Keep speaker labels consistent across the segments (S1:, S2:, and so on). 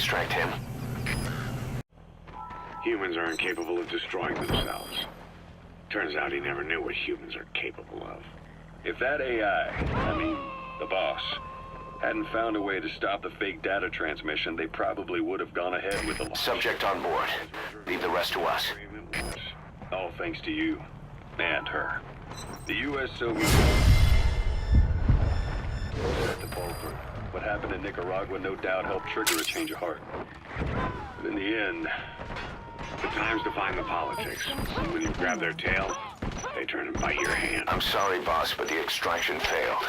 S1: extract him?
S2: Humans are incapable of destroying themselves. Turns out he never knew what humans are capable of.
S3: If that AI, the boss, hadn't found a way to stop the fake data transmission, they probably would have gone ahead with the launch.
S1: Subject on board. Leave the rest to us.
S3: All thanks to you. And her. The U.S. Soviet... Set the ball through. What happened in Nicaragua no doubt helped trigger a change of heart. But in the end...
S2: The time's define the politics. When you grab their tail, they turn and bite your hand.
S1: I'm sorry, boss, but the extraction failed.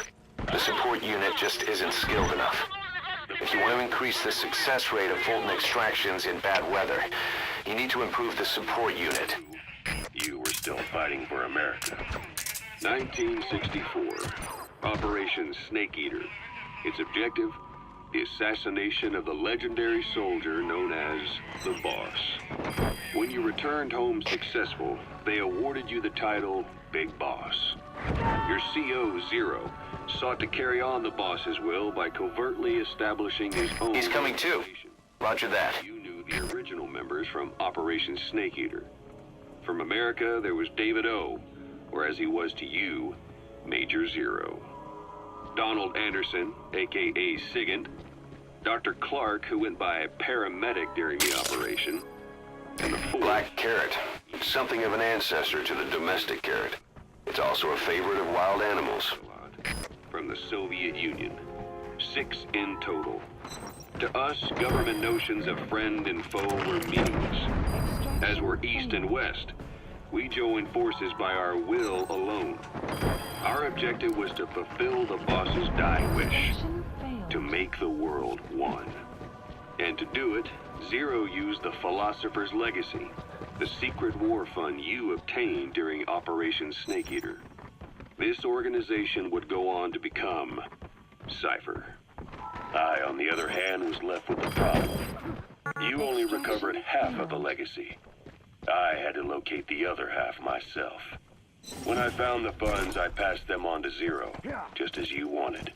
S1: The support unit just isn't skilled enough. If you want to increase the success rate of Fulton extractions in bad weather, you need to improve the support unit.
S3: You were still fighting for America. 1964. Operation Snake Eater. Its objective? The assassination of the legendary soldier known as the Boss. When you returned home successful, they awarded you the title Big Boss. Your CO, Zero, sought to carry on the boss's will by covertly establishing his own...
S1: He's coming too. Roger that.
S3: You knew the original members from Operation Snake Eater. From America, there was David O, or as he was to you, Major Zero. Donald Anderson, a.k.a. Sigint, Dr. Clark, who went by paramedic during the operation, and the fourth...
S1: Black Carrot. Something of an ancestor to the domestic carrot. It's also a favorite of wild animals.
S3: From the Soviet Union. 6 in total. To us, government notions of friend and foe were meaningless. As were East and West, we joined forces by our will alone. Our objective was to fulfill the boss's dying wish, to make the world one. And to do it, Zero used the Philosopher's Legacy, the secret war fund you obtained during Operation Snake Eater. This organization would go on to become Cypher. I, on the other hand, was left with the problem. You only recovered half of the legacy. I had to locate the other half myself. When I found the funds, I passed them on to Zero, just as you wanted.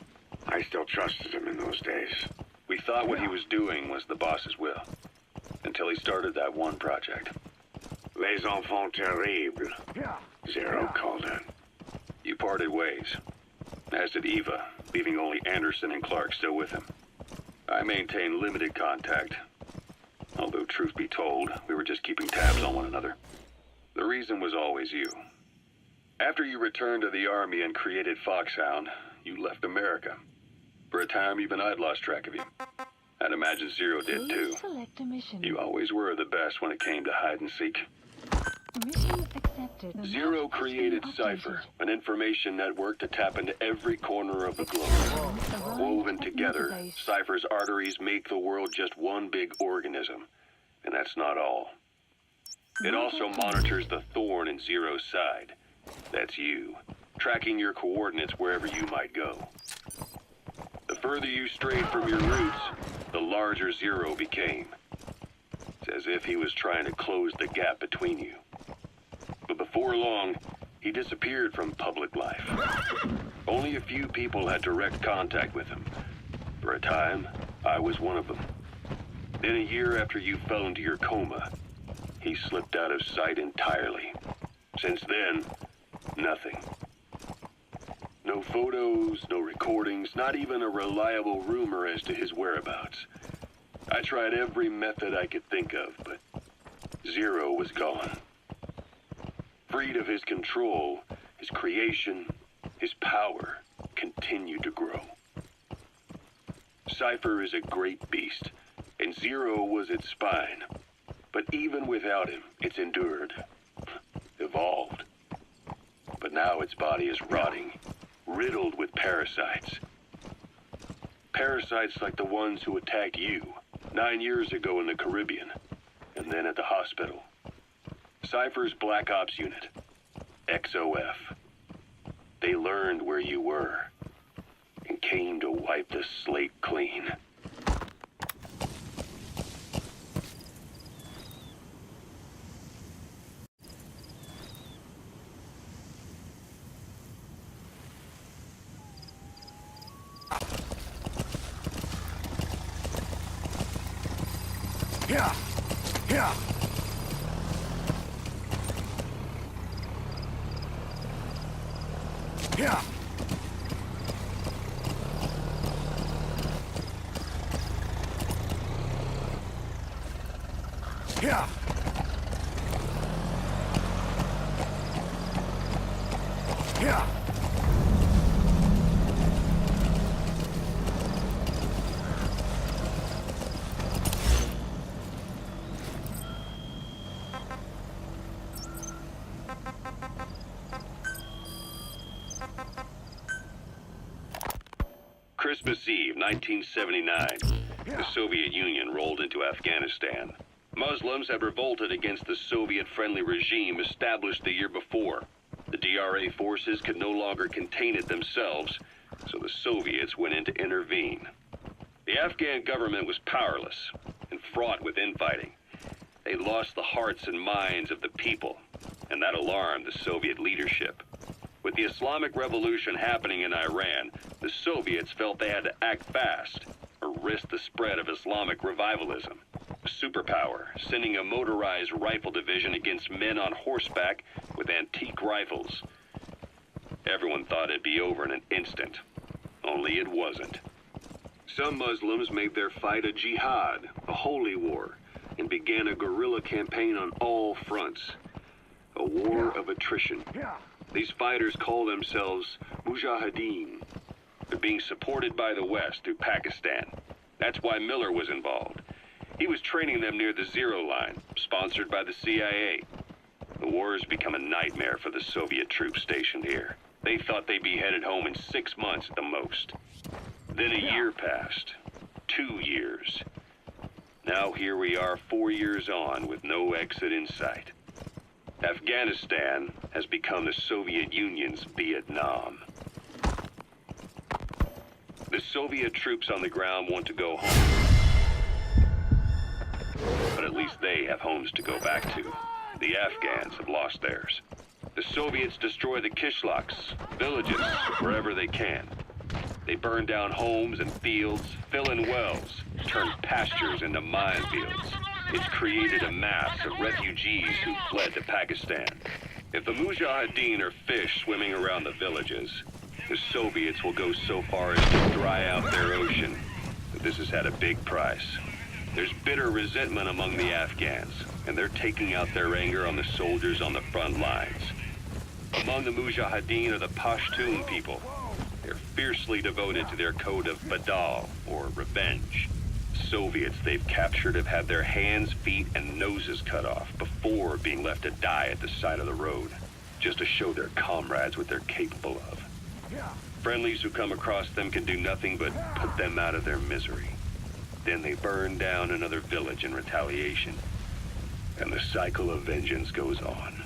S2: I still trusted him in those days.
S3: We thought what he was doing was the boss's will, until he started that one project.
S2: Les enfants terribles, Zero called it.
S3: You parted ways, as did Eva, leaving only Anderson and Clark still with him. I maintained limited contact, although truth be told, we were just keeping tabs on one another. The reason was always you. After you returned to the Army and created Foxhound, you left America. For a time, even I'd lost track of you. I'd imagine Zero did too. You always were the best when it came to hide and seek.
S4: Mission accepted.
S3: Zero created Cypher, an information network to tap into every corner of the globe. Woven together, Cypher's arteries make the world just one big organism. And that's not all. It also monitors the thorn in Zero's side. That's you, tracking your coordinates wherever you might go. The further you strayed from your roots, the larger Zero became. It's as if he was trying to close the gap between you. But before long, he disappeared from public life. Only a few people had direct contact with him. For a time, I was one of them. Then a year after you fell into your coma, he slipped out of sight entirely. Since then, nothing. No photos, no recordings, not even a reliable rumor as to his whereabouts. I tried every method I could think of, but Zero was gone. Freed of his control, his creation, his power continued to grow. Cypher is a great beast, and Zero was its spine. But even without him, it's endured, evolved. But now its body is rotting, riddled with parasites. Parasites like the ones who attacked you 9 years ago in the Caribbean, and then at the hospital. Cypher's Black Ops unit, XOF. They learned where you were, and came to wipe the slate clean.
S5: Yeah. Yeah. Yeah. Yeah. Yeah.
S3: Christmas Eve, 1979. The Soviet Union rolled into Afghanistan. Muslims had revolted against the Soviet-friendly regime established the year before. The DRA forces could no longer contain it themselves, so the Soviets went in to intervene. The Afghan government was powerless and fraught with infighting. They lost the hearts and minds of the people, and that alarmed the Soviet leadership. With the Islamic Revolution happening in Iran, the Soviets felt they had to act fast or risk the spread of Islamic revivalism. A superpower, sending a motorized rifle division against men on horseback with antique rifles. Everyone thought it'd be over in an instant, only it wasn't. Some Muslims made their fight a jihad, a holy war, and began a guerrilla campaign on all fronts. A war of attrition. These fighters call themselves Mujahideen. They're being supported by the West through Pakistan. That's why Miller was involved. He was training them near the Zero Line, sponsored by the CIA. The war has become a nightmare for the Soviet troops stationed here. They thought they'd be headed home in 6 months at the most. Then a year passed. 2 years. Now here we are 4 years on with no exit in sight. Afghanistan has become the Soviet Union's Vietnam. The Soviet troops on the ground want to go home. But at least they have homes to go back to. The Afghans have lost theirs. The Soviets destroy the kishlaks, villages, wherever they can. They burn down homes and fields, fill in wells, turn pastures into minefields. It's created a mass of refugees who fled to Pakistan. If the Mujahideen are fish swimming around the villages, the Soviets will go so far as to dry out their ocean. But this has had a big price. There's bitter resentment among the Afghans, and they're taking out their anger on the soldiers on the front lines. Among the Mujahideen are the Pashtun people. They're fiercely devoted to their code of Badal, or revenge. Soviets they've captured have had their hands, feet, and noses cut off before being left to die at the side of the road, just to show their comrades what they're capable of. Friendlies who come across them can do nothing but put them out of their misery. Then they burn down another village in retaliation, and the cycle of vengeance goes on.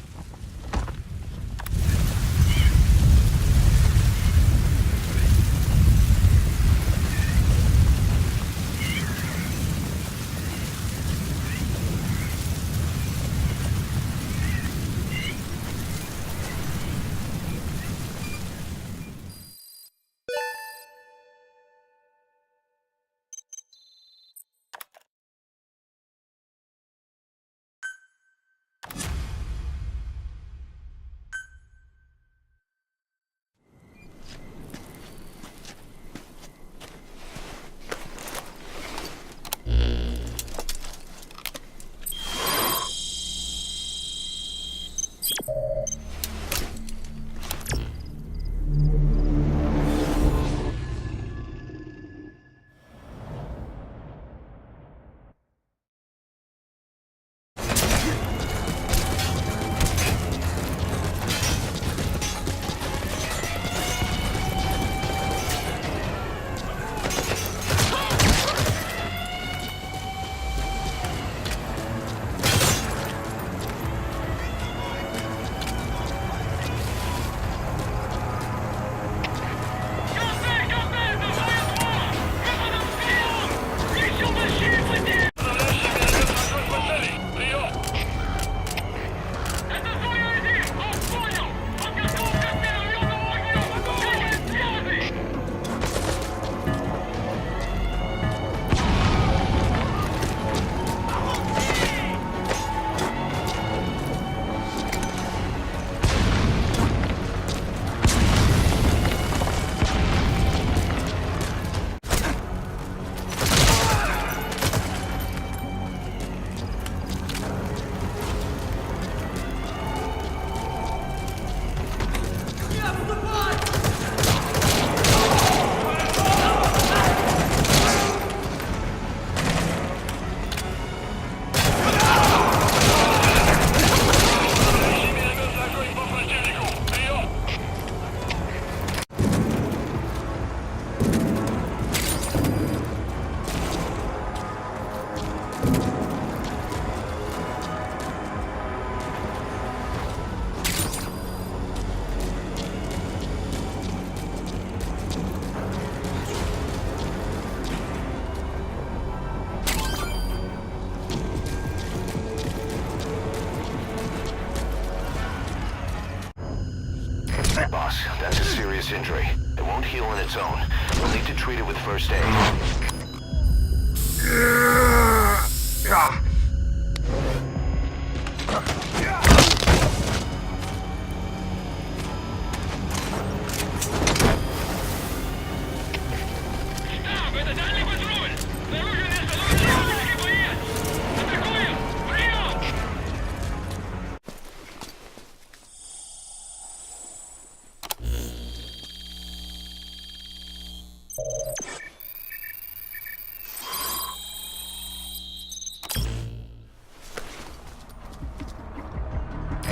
S1: Boss, that's a serious injury. It won't heal on its own. We'll need to treat it with first aid.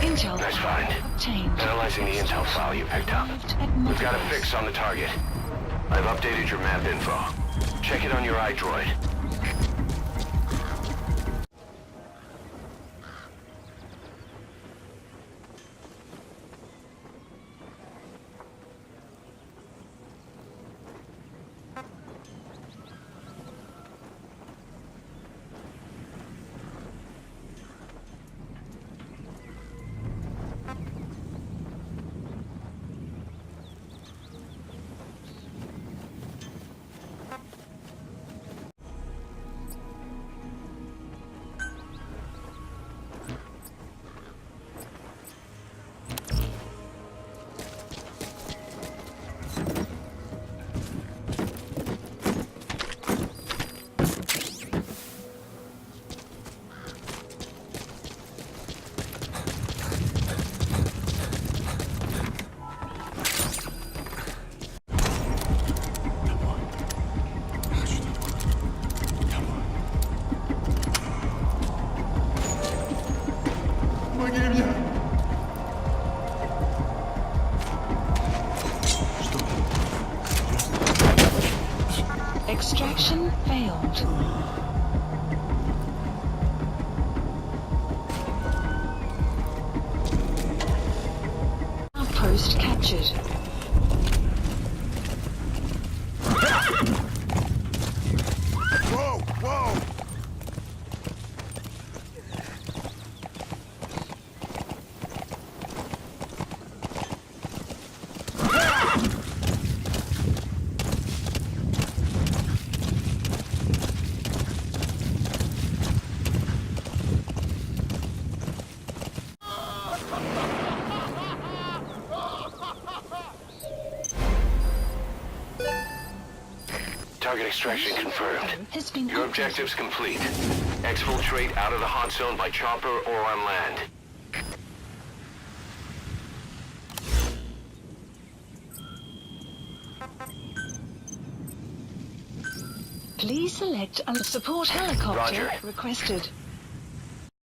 S4: Intel
S1: Nice find.
S4: obtained.
S1: Analyzing the intel file you picked up. We've got a fix on the target. I've updated your map info. Check it on your iDroid.
S4: Extraction failed. Outpost captured.
S5: Whoa, whoa!
S1: Target extraction confirmed.
S4: Has been
S1: Your
S4: updated.
S1: objective's complete. Exfiltrate out of the hot zone by chopper or on land.
S4: Please select a support helicopter
S1: Roger.
S4: requested.